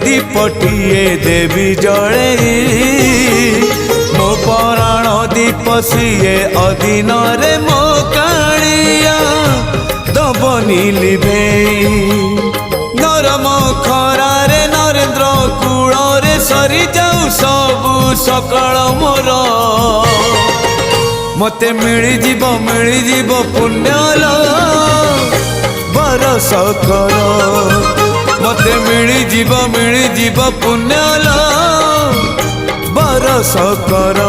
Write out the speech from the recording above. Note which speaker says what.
Speaker 1: दीपटिए देवी जड़े मो पराण दीप सीए अधीन रे मो कालिया दबनी लिभे नरम खरारे नरेंद्र कूल रे सरी जाऊ सबु सकाळ मोर मते मिली जीव पुण्यलो बरस कर मते मिली जीव पुण्यलो बरस कर।